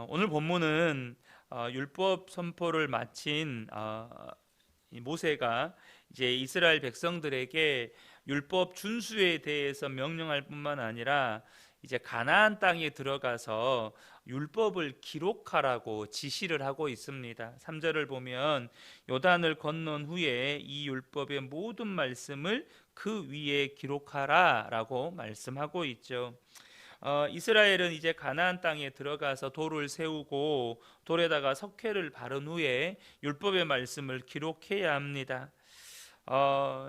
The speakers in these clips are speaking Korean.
오늘 본문은 율법 선포를 마친 이 모세가 이제 이스라엘 백성들에게 율법 준수에 대해서 명령할 뿐만 아니라 이제 가나안 땅에 들어가서 율법을 기록하라고 지시를 하고 있습니다. 3절을 보면 요단을 건넌 후에 이 율법의 모든 말씀을 그 위에 기록하라라고 말씀하고 있죠. 이스라엘은 이제 가나안 땅에 들어가서 돌을 세우고 돌에다가 석회를 바른 후에 율법의 말씀을 기록해야 합니다.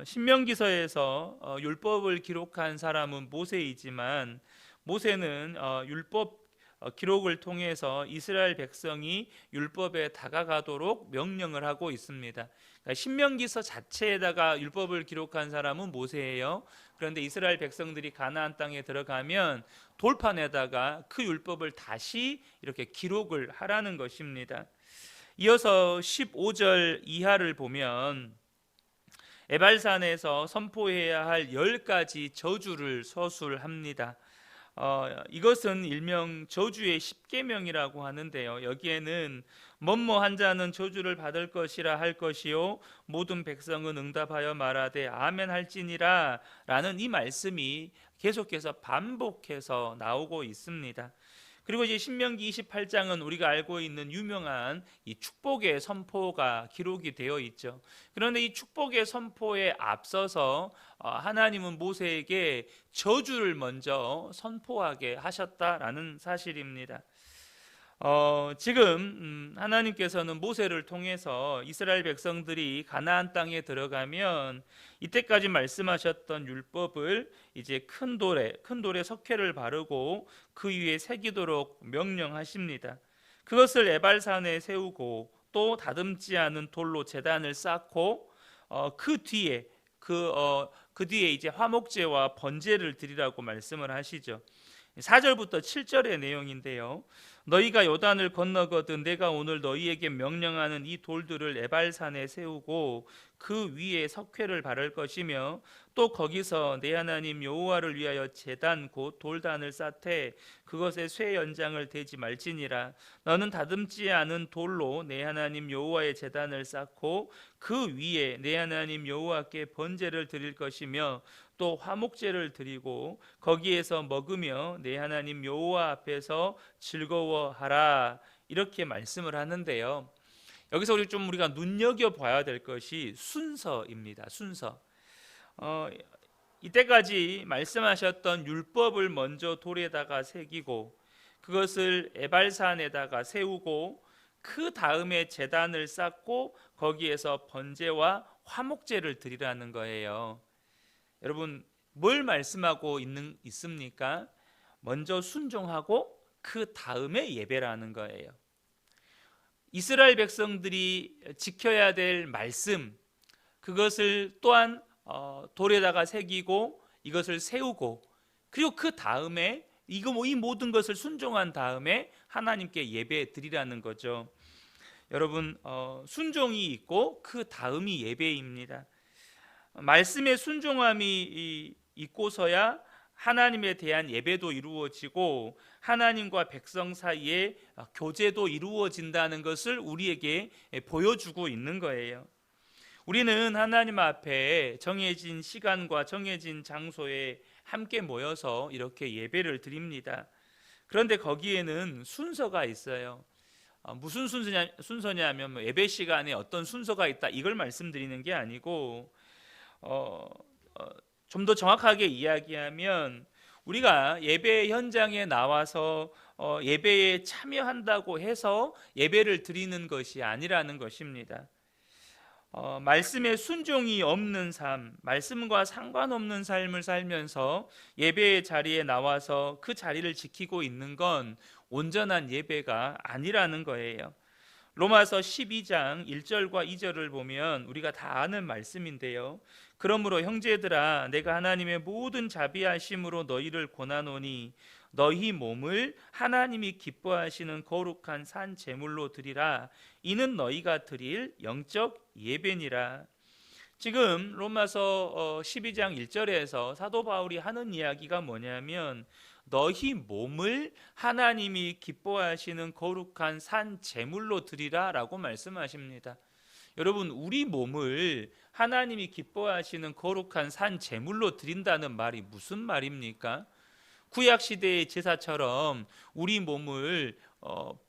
신명기서에서 율법을 기록한 사람은 모세이지만 모세는 율법 기록을 통해서 이스라엘 백성이 율법에 다가가도록 명령을 하고 있습니다. 그러니까 신명기서 자체에다가 율법을 기록한 사람은 모세예요. 그런데 이스라엘 백성들이 가나안 땅에 들어가면 돌판에다가 그 율법을 다시 이렇게 기록을 하라는 것입니다. 이어서 15절 이하를 보면 에발산에서 선포해야 할 10가지 저주를 서술합니다. 이것은 일명 저주의 10계명이라고 하는데요. 여기에는 뭐뭐 한 자는 저주를 받을 것이라 할 것이요 모든 백성은 응답하여 말하되 아멘 할지니라 라는 이 말씀이 계속해서 반복해서 나오고 있습니다. 그리고 이제 신명기 28장은 우리가 알고 있는 유명한 이 축복의 선포가 기록이 되어 있죠. 그런데 이 축복의 선포에 앞서서 하나님은 모세에게 저주를 먼저 선포하게 하셨다라는 사실입니다. 지금 하나님께서는 모세를 통해서 이스라엘 백성들이 가나안 땅에 들어가면 이때까지 말씀하셨던 율법을 이제 큰 돌에 석회를 바르고 그 위에 새기도록 명령하십니다. 그것을 에발산에 세우고 또 다듬지 않은 돌로 제단을 쌓고 그 뒤에 그 뒤에 이제 화목제와 번제를 드리라고 말씀을 하시죠. 4절부터 7절의 내용인데요. 너희가 요단을 건너거든 내가 오늘 너희에게 명령하는 이 돌들을 에발산에 세우고 그 위에 석회를 바를 것이며 또 거기서 내 하나님 여호와를 위하여 제단 곧 돌단을 쌓되 그것에 쇠 연장을 대지 말지니라. 너는 다듬지 않은 돌로 내 하나님 여호와의 제단을 쌓고 그 위에 내 하나님 여호와께 번제를 드릴 것이며 또 화목제를 드리고 거기에서 먹으며 내 하나님 여호와 앞에서 즐거워하라 이렇게 말씀을 하는데요. 여기서 우리가 눈여겨 봐야 될 것이 순서입니다. 순서. 이때까지 말씀하셨던 율법을 먼저 돌에다가 새기고 그것을 에발산에다가 세우고 그 다음에 제단을 쌓고 거기에서 번제와 화목제를 드리라는 거예요. 여러분 뭘 말씀하고 있습니까? 먼저 순종하고 그 다음에 예배라는 거예요. 이스라엘 백성들이 지켜야 될 말씀 그것을 또한 돌에다가 새기고 이것을 세우고 그리고 그 다음에 이 모든 것을 순종한 다음에 하나님께 예배 드리라는 거죠. 여러분 순종이 있고 그 다음이 예배입니다. 말씀의 순종함이 있고서야 하나님에 대한 예배도 이루어지고 하나님과 백성 사이에 교제도 이루어진다는 것을 우리에게 보여주고 있는 거예요. 우리는 하나님 앞에 정해진 시간과 정해진 장소에 함께 모여서 이렇게 예배를 드립니다. 그런데 거기에는 순서가 있어요. 무슨 순서냐면 예배 시간에 어떤 순서가 있다 이걸 말씀드리는 게 아니고 좀 더 정확하게 이야기하면 우리가 예배 현장에 나와서 예배에 참여한다고 해서 예배를 드리는 것이 아니라는 것입니다. 말씀에 순종이 없는 삶, 말씀과 상관없는 삶을 살면서 예배의 자리에 나와서 그 자리를 지키고 있는 건 온전한 예배가 아니라는 거예요. 로마서 12장 1절과 2절을 보면 우리가 다 아는 말씀인데요. 그러므로 형제들아 내가 하나님의 모든 자비하심으로 너희를 권하노니 너희 몸을 하나님이 기뻐하시는 거룩한 산 제물로 드리라. 이는 너희가 드릴 영적 예배니라. 지금 로마서 12장 1절에서 사도 바울이 하는 이야기가 뭐냐면 너희 몸을 하나님이 기뻐하시는 거룩한 산 제물로 드리라 라고 말씀하십니다. 여러분, 우리 몸을 하나님이 기뻐하시는 거룩한 산 제물로 드린다는 말이 무슨 말입니까? 구약시대의 제사처럼 우리 몸을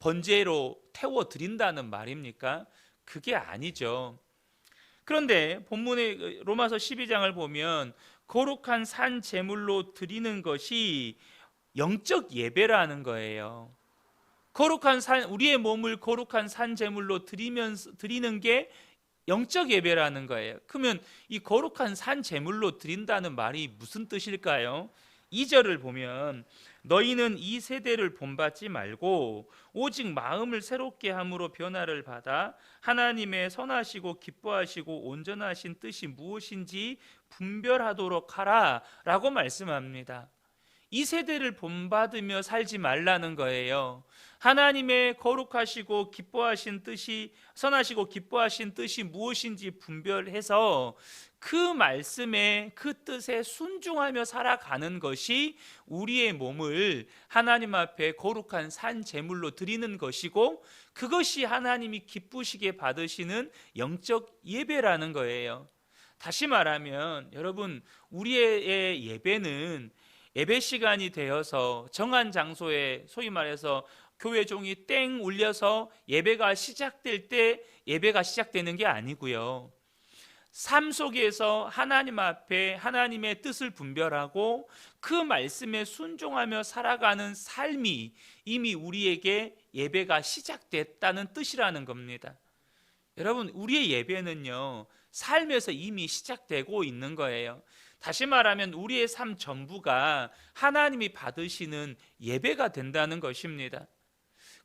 번제로 태워 드린다는 말입니까? 그게 아니죠. 그런데 본문의 로마서 12장을 보면 거룩한 산 제물로 드리는 것이 영적 예배라는 거예요. 우리의 몸을 거룩한 산 제물로 드리는 게 영적 예배라는 거예요. 그러면 이 거룩한 산 제물로 드린다는 말이 무슨 뜻일까요? 2절을 보면 너희는 이 세대를 본받지 말고 오직 마음을 새롭게 함으로 변화를 받아 하나님의 선하시고 기뻐하시고 온전하신 뜻이 무엇인지 분별하도록 하라 라고 말씀합니다. 이 세대를 본받으며 살지 말라는 거예요. 하나님의 거룩하시고 기뻐하신 뜻이, 선하시고 기뻐하신 뜻이 무엇인지 분별해서 그 말씀에, 그 뜻에 순종하며 살아가는 것이 우리의 몸을 하나님 앞에 거룩한 산 제물로 드리는 것이고, 그것이 하나님이 기쁘시게 받으시는 영적 예배라는 거예요. 다시 말하면 여러분, 우리의 예배는 예배 시간이 되어서 정한 장소에, 소위 말해서 교회 종이 땡 울려서 예배가 시작될 때 예배가 시작되는 게 아니고요, 삶 속에서 하나님 앞에 하나님의 뜻을 분별하고 그 말씀에 순종하며 살아가는 삶이 이미 우리에게 예배가 시작됐다는 뜻이라는 겁니다. 여러분, 우리의 예배는요, 삶에서 이미 시작되고 있는 거예요. 다시 말하면 우리의 삶 전부가 하나님이 받으시는 예배가 된다는 것입니다.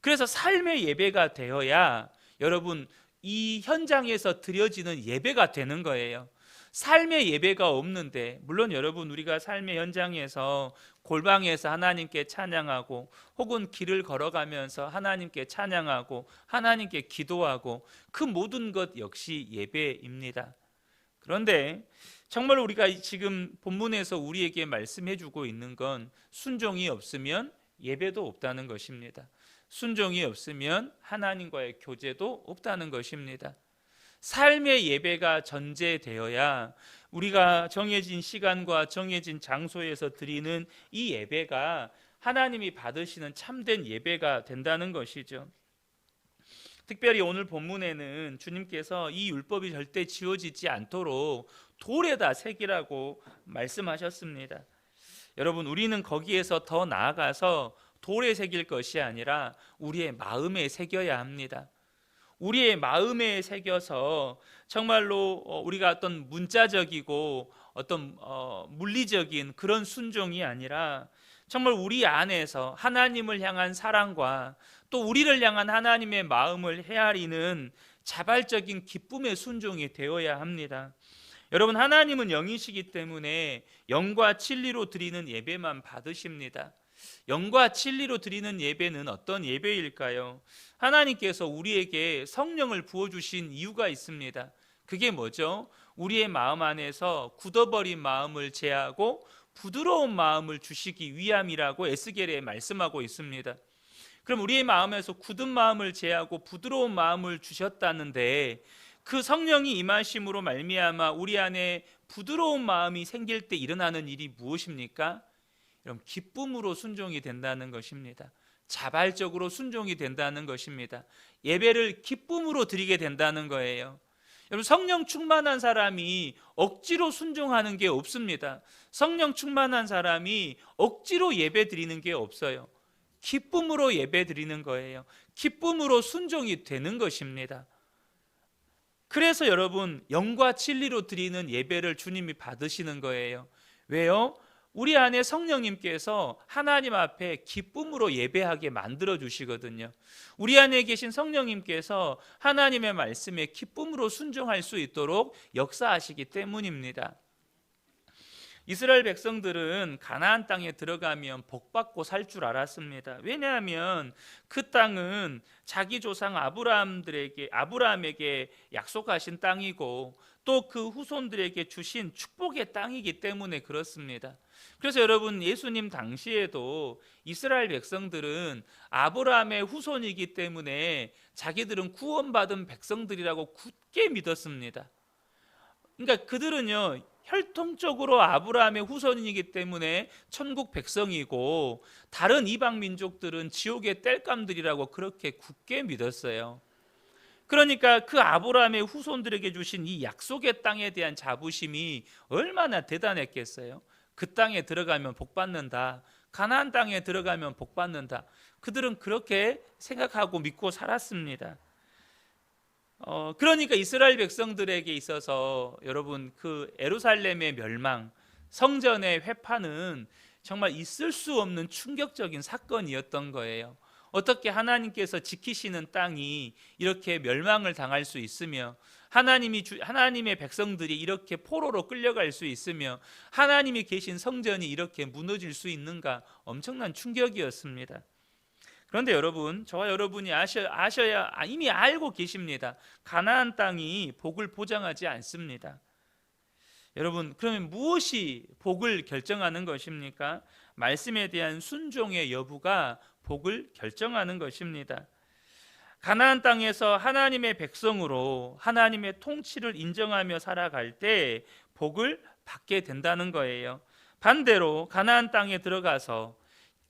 그래서 삶의 예배가 되어야 여러분, 이 현장에서 드려지는 예배가 되는 거예요. 삶의 예배가 없는데, 물론 여러분, 우리가 삶의 현장에서 골방에서 하나님께 찬양하고 혹은 길을 걸어가면서 하나님께 찬양하고 하나님께 기도하고, 그 모든 것 역시 예배입니다. 그런데 정말 우리가 지금 본문에서 우리에게 말씀해 주고 있는 건 순종이 없으면 예배도 없다는 것입니다. 순종이 없으면 하나님과의 교제도 없다는 것입니다. 삶의 예배가 전제되어야 우리가 정해진 시간과 정해진 장소에서 드리는 이 예배가 하나님이 받으시는 참된 예배가 된다는 것이죠. 특별히 오늘 본문에는 주님께서 이 율법이 절대 지워지지 않도록 돌에다 새기라고 말씀하셨습니다. 여러분, 우리는 거기에서 더 나아가서 돌에 새길 것이 아니라 우리의 마음에 새겨야 합니다. 우리의 마음에 새겨서 정말로 우리가 어떤 문자적이고 어떤 물리적인 그런 순종이 아니라 정말 우리 안에서 하나님을 향한 사랑과 또 우리를 향한 하나님의 마음을 헤아리는 자발적인 기쁨의 순종이 되어야 합니다. 여러분, 하나님은 영이시기 때문에 영과 진리로 드리는 예배만 받으십니다. 영과 진리로 드리는 예배는 어떤 예배일까요? 하나님께서 우리에게 성령을 부어주신 이유가 있습니다. 그게 뭐죠? 우리의 마음 안에서 굳어버린 마음을 제하고 부드러운 마음을 주시기 위함이라고 에스겔에 말씀하고 있습니다. 그럼 우리의 마음에서 굳은 마음을 제하고 부드러운 마음을 주셨다는데, 그 성령이 임하심으로 말미암아 우리 안에 부드러운 마음이 생길 때 일어나는 일이 무엇입니까? 여러분, 기쁨으로 순종이 된다는 것입니다. 자발적으로 순종이 된다는 것입니다. 예배를 기쁨으로 드리게 된다는 거예요. 여러분, 성령 충만한 사람이 억지로 순종하는 게 없습니다. 성령 충만한 사람이 억지로 예배 드리는 게 없어요. 기쁨으로 예배 드리는 거예요. 기쁨으로 순종이 되는 것입니다. 그래서 여러분, 영과 진리로 드리는 예배를 주님이 받으시는 거예요. 왜요? 우리 안에 성령님께서 하나님 앞에 기쁨으로 예배하게 만들어 주시거든요. 우리 안에 계신 성령님께서 하나님의 말씀에 기쁨으로 순종할 수 있도록 역사하시기 때문입니다. 이스라엘 백성들은 가나안 땅에 들어가면 복받고 살 줄 알았습니다. 왜냐하면 그 땅은 자기 조상 아브라함에게 약속하신 땅이고 또 그 후손들에게 주신 축복의 땅이기 때문에 그렇습니다. 그래서 여러분, 예수님 당시에도 이스라엘 백성들은 아브라함의 후손이기 때문에 자기들은 구원받은 백성들이라고 굳게 믿었습니다. 그러니까 그들은요, 혈통적으로 아브라함의 후손이기 때문에 천국 백성이고 다른 이방 민족들은 지옥의 땔감들이라고 그렇게 굳게 믿었어요. 그러니까 그 아브라함의 후손들에게 주신 이 약속의 땅에 대한 자부심이 얼마나 대단했겠어요. 그 땅에 들어가면 복 받는다, 가나안 땅에 들어가면 복 받는다, 그들은 그렇게 생각하고 믿고 살았습니다. 그러니까 이스라엘 백성들에게 있어서 여러분, 그 예루살렘의 멸망, 성전의 회파는 정말 있을 수 없는 충격적인 사건이었던 거예요. 어떻게 하나님께서 지키시는 땅이 이렇게 멸망을 당할 수 있으며, 하나님의 백성들이 이렇게 포로로 끌려갈 수 있으며, 하나님이 계신 성전이 이렇게 무너질 수 있는가, 엄청난 충격이었습니다. 그런데 여러분, 저와 여러분이 아셔야 이미 알고 계십니다. 가나안 땅이 복을 보장하지 않습니다. 여러분, 그러면 무엇이 복을 결정하는 것입니까? 말씀에 대한 순종의 여부가 복을 결정하는 것입니다. 가나안 땅에서 하나님의 백성으로 하나님의 통치를 인정하며 살아갈 때 복을 받게 된다는 거예요. 반대로 가나안 땅에 들어가서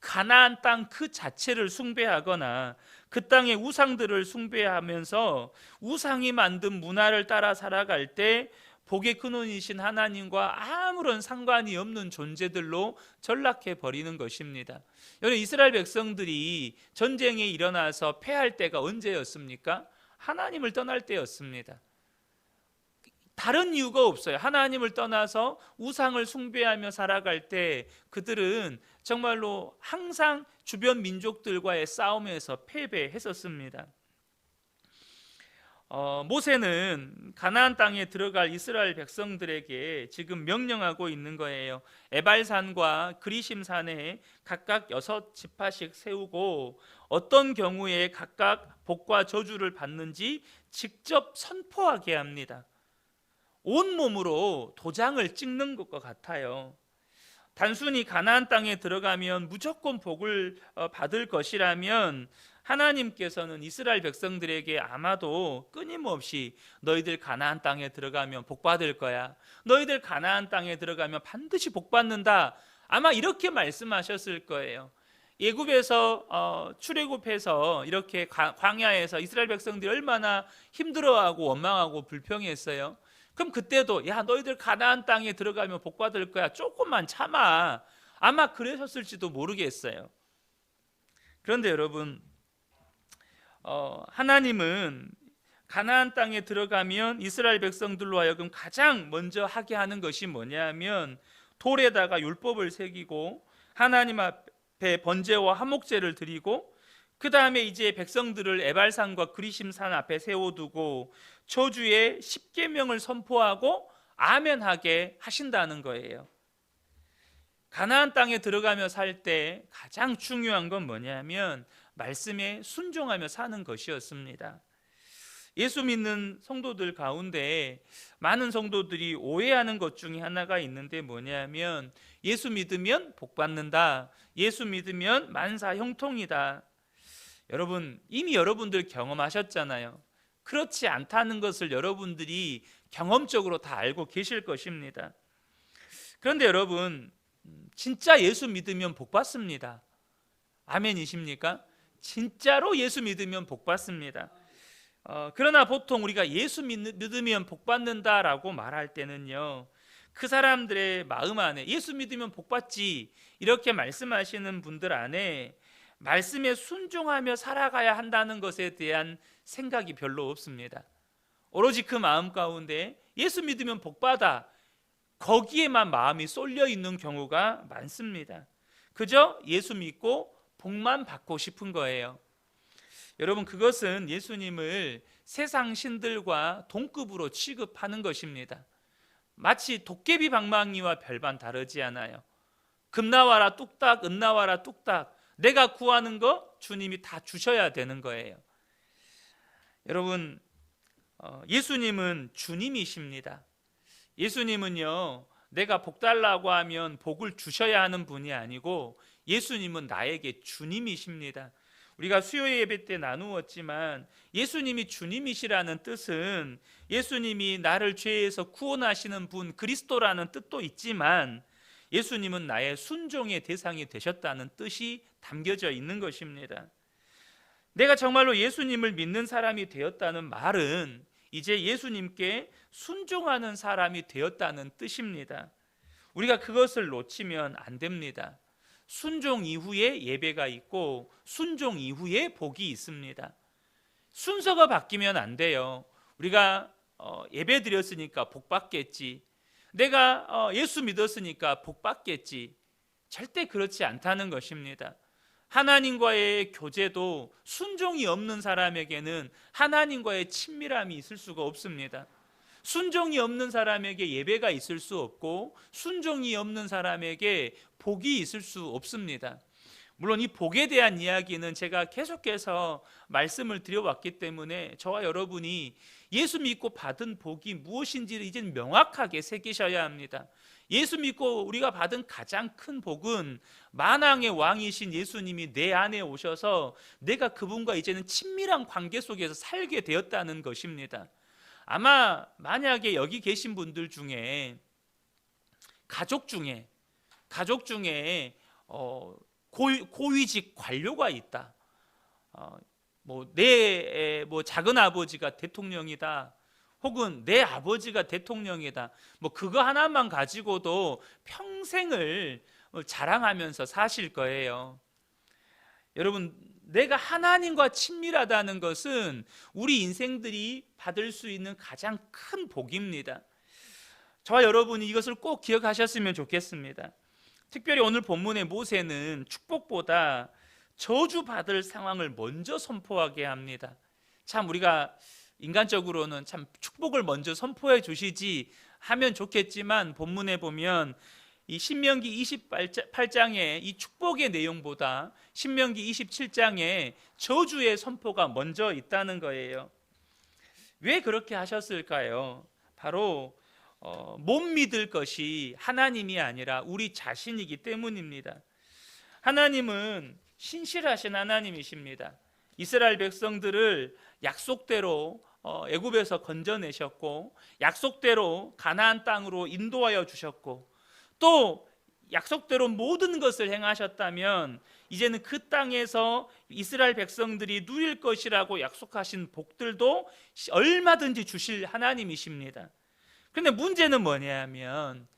가나안 땅 그 자체를 숭배하거나 그 땅의 우상들을 숭배하면서 우상이 만든 문화를 따라 살아갈 때 복의 근원이신 하나님과 아무런 상관이 없는 존재들로 전락해 버리는 것입니다. 여러분, 이스라엘 백성들이 전쟁에 일어나서 패할 때가 언제였습니까? 하나님을 떠날 때였습니다. 다른 이유가 없어요. 하나님을 떠나서 우상을 숭배하며 살아갈 때 그들은 정말로 항상 주변 민족들과의 싸움에서 패배했었습니다. 모세는 가나안 땅에 들어갈 이스라엘 백성들에게 지금 명령하고 있는 거예요. 에발산과 그리심산에 각각 6지파씩 세우고 어떤 경우에 각각 복과 저주를 받는지 직접 선포하게 합니다. 온몸으로 도장을 찍는 것과 같아요. 단순히 가나안 땅에 들어가면 무조건 복을 받을 것이라면 하나님께서는 이스라엘 백성들에게 아마도 끊임없이 너희들 가나안 땅에 들어가면 복 받을 거야, 너희들 가나안 땅에 들어가면 반드시 복 받는다, 아마 이렇게 말씀하셨을 거예요. 예굽에서 출애굽해서 이렇게 광야에서 이스라엘 백성들이 얼마나 힘들어하고 원망하고 불평했어요. 그럼 그때도 야, 너희들 가나안 땅에 들어가면 복 받을 거야, 조금만 참아, 아마 그러셨을지도 모르겠어요. 그런데 여러분, 하나님은 가나안 땅에 들어가면 이스라엘 백성들로 하여금 가장 먼저 하게 하는 것이 뭐냐면 돌에다가 율법을 새기고 하나님 앞에 번제와 화목제를 드리고 그 다음에 이제 백성들을 에발산과 그리심산 앞에 세워두고 저주의 10계명을 선포하고 아멘하게 하신다는 거예요. 가나안 땅에 들어가며 살 때 가장 중요한 건 뭐냐면 말씀에 순종하며 사는 것이었습니다. 예수 믿는 성도들 가운데 많은 성도들이 오해하는 것 중에 하나가 있는데 뭐냐면 예수 믿으면 복 받는다, 예수 믿으면 만사 형통이다. 여러분, 이미 여러분들 경험하셨잖아요. 그렇지 않다는 것을 여러분들이 경험적으로 다 알고 계실 것입니다. 그런데 여러분, 진짜 예수 믿으면 복 받습니다. 아멘이십니까? 진짜로 예수 믿으면 복 받습니다. 그러나 보통 우리가 예수 믿으면 복 받는다라고 말할 때는요, 그 사람들의 마음 안에 예수 믿으면 복 받지 이렇게 말씀하시는 분들 안에 말씀에 순종하며 살아가야 한다는 것에 대한 생각이 별로 없습니다. 오로지 그 마음 가운데 예수 믿으면 복 받아, 거기에만 마음이 쏠려 있는 경우가 많습니다. 그저 예수 믿고 복만 받고 싶은 거예요. 여러분, 그것은 예수님을 세상 신들과 동급으로 취급하는 것입니다. 마치 도깨비 방망이와 별반 다르지 않아요. 금 나와라 뚝딱, 은 나와라 뚝딱. 내가 구하는 거 주님이 다 주셔야 되는 거예요. 여러분, 예수님은 주님이십니다. 예수님은요, 내가 복 달라고 하면 복을 주셔야 하는 분이 아니고 예수님은 나에게 주님이십니다. 우리가 수요 예배 때 나누었지만 예수님이 주님이시라는 뜻은 예수님이 나를 죄에서 구원하시는 분 그리스도라는 뜻도 있지만 예수님은 나의 순종의 대상이 되셨다는 뜻이 담겨져 있는 것입니다. 내가 정말로 예수님을 믿는 사람이 되었다는 말은 이제 예수님께 순종하는 사람이 되었다는 뜻입니다. 우리가 그것을 놓치면 안 됩니다. 순종 이후에 예배가 있고 순종 이후에 복이 있습니다. 순서가 바뀌면 안 돼요. 우리가 예배 드렸으니까 복 받겠지, 내가 예수 믿었으니까 복 받겠지, 절대 그렇지 않다는 것입니다. 하나님과의 교제도 순종이 없는 사람에게는 하나님과의 친밀함이 있을 수가 없습니다. 순종이 없는 사람에게 예배가 있을 수 없고 순종이 없는 사람에게 복이 있을 수 없습니다. 물론 이 복에 대한 이야기는 제가 계속해서 말씀을 드려왔기 때문에 저와 여러분이 예수 믿고 받은 복이 무엇인지를 이제는 명확하게 새기셔야 합니다. 예수 믿고 우리가 받은 가장 큰 복은 만왕의 왕이신 예수님이 내 안에 오셔서 내가 그분과 이제는 친밀한 관계 속에서 살게 되었다는 것입니다. 아마 만약에 여기 계신 분들 중에 가족 중에 고위직 관료가 있다. 내 작은 아버지가 대통령이다. 혹은 내 아버지가 대통령이다. 그거 하나만 가지고도 평생을 자랑하면서 사실 거예요. 여러분, 내가 하나님과 친밀하다는 것은 우리 인생들이 받을 수 있는 가장 큰 복입니다. 저와 여러분이 이것을 꼭 기억하셨으면 좋겠습니다. 특별히 오늘 본문의 모세는 축복보다 저주받을 상황을 먼저 선포하게 합니다. 참 우리가 인간적으로는 참 축복을 먼저 선포해 주시지 하면 좋겠지만 본문에 보면 이 신명기 28장의 이 축복의 내용보다 신명기 27장에 저주의 선포가 먼저 있다는 거예요. 왜 그렇게 하셨을까요? 바로 못 믿을 것이 하나님이 아니라 우리 자신이기 때문입니다. 하나님은 신실하신 하나님이십니다. 이스라엘 백성들을 약속대로 애굽에서 건져내셨고 약속대로 가나안 땅으로 인도하여 주셨고 또 약속대로 모든 것을 행하셨다면 이제는 그 땅에서 이스라엘 백성들이 누릴 것이라고 약속하신 복들도 얼마든지 주실 하나님이십니다. 그런데 문제는 뭐냐면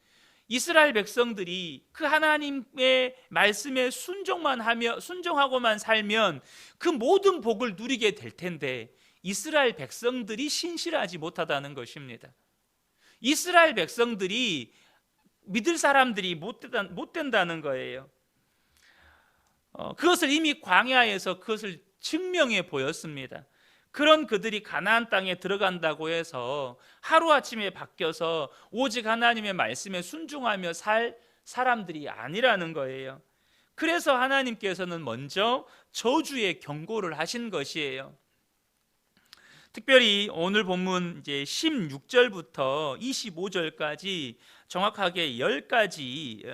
이스라엘 백성들이 그 하나님의 말씀에 순종하고만 살면 그 모든 복을 누리게 될 텐데 이스라엘 백성들이 신실하지 못하다는 것입니다. 이스라엘 백성들이 믿을 사람들이 못 된다는 거예요. 그것을 이미 광야에서 그것을 증명해 보였습니다. 그런 그들이 가나안 땅에 들어간다고 해서 하루아침에 바뀌어서 오직 하나님의 말씀에 순종하며 살 사람들이 아니라는 거예요. 그래서 하나님께서는 먼저 저주의 경고를 하신 것이에요. 특별히 오늘 본문 이제 16절부터 25절까지 정확하게 10가지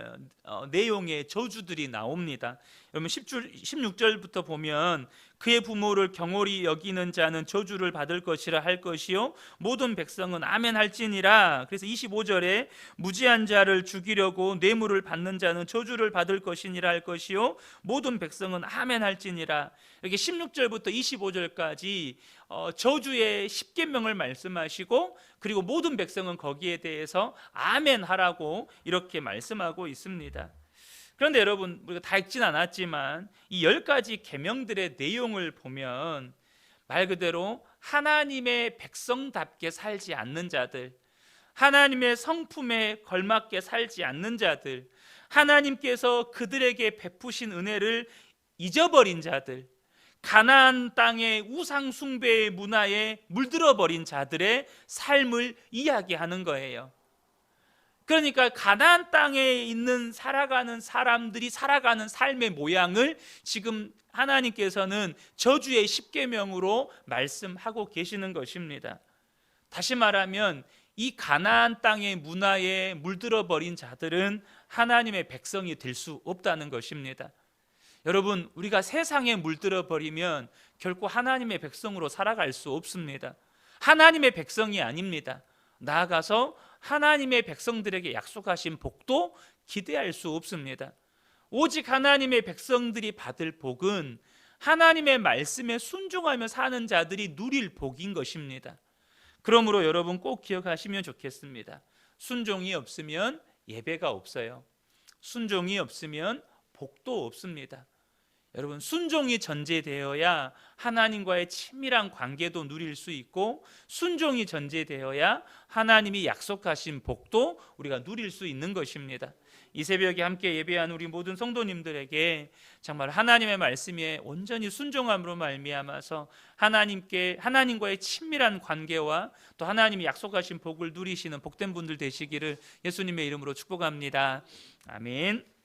내용의 저주들이 나옵니다. 여러분 16절부터 보면 그의 부모를 경홀히 여기는 자는 저주를 받을 것이라 할 것이요 모든 백성은 아멘 할지니라. 그래서 25절에 무지한 자를 죽이려고 뇌물을 받는 자는 저주를 받을 것이니라 할 것이요 모든 백성은 아멘 할지니라. 이렇게 16절부터 25절까지 저주의 10계명을 말씀하시고 그리고 모든 백성은 거기에 대해서 아멘 하라고 이렇게 말씀하고 있습니다. 그런데 여러분 우리가 다 읽진 않았지만 이 10가지 계명들의 내용을 보면 말 그대로 하나님의 백성답게 살지 않는 자들, 하나님의 성품에 걸맞게 살지 않는 자들, 하나님께서 그들에게 베푸신 은혜를 잊어버린 자들, 가나안 땅의 우상 숭배의 문화에 물들어 버린 자들의 삶을 이야기하는 거예요. 그러니까 가나안 땅에 있는 살아가는 사람들이 살아가는 삶의 모양을 지금 하나님께서는 저주의 십계명으로 말씀하고 계시는 것입니다. 다시 말하면 이 가나안 땅의 문화에 물들어 버린 자들은 하나님의 백성이 될 수 없다는 것입니다. 여러분, 우리가 세상에 물들어 버리면 결코 하나님의 백성으로 살아갈 수 없습니다. 하나님의 백성이 아닙니다. 나아가서 하나님의 백성들에게 약속하신 복도 기대할 수 없습니다. 오직 하나님의 백성들이 받을 복은 하나님의 말씀에 순종하며 사는 자들이 누릴 복인 것입니다. 그러므로 여러분 꼭 기억하시면 좋겠습니다. 순종이 없으면 예배가 없어요. 순종이 없으면 복도 없습니다. 여러분, 순종이 전제되어야 하나님과의 친밀한 관계도 누릴 수 있고, 순종이 전제되어야 하나님이 약속하신 복도 우리가 누릴 수 있는 것입니다. 이 새벽에 함께 예배한 우리 모든 성도님들에게 정말 하나님의 말씀에 온전히 순종함으로 말미암아서 하나님과의 친밀한 관계와 또 하나님이 약속하신 복을 누리시는 복된 분들 되시기를 예수님의 이름으로 축복합니다. 아멘.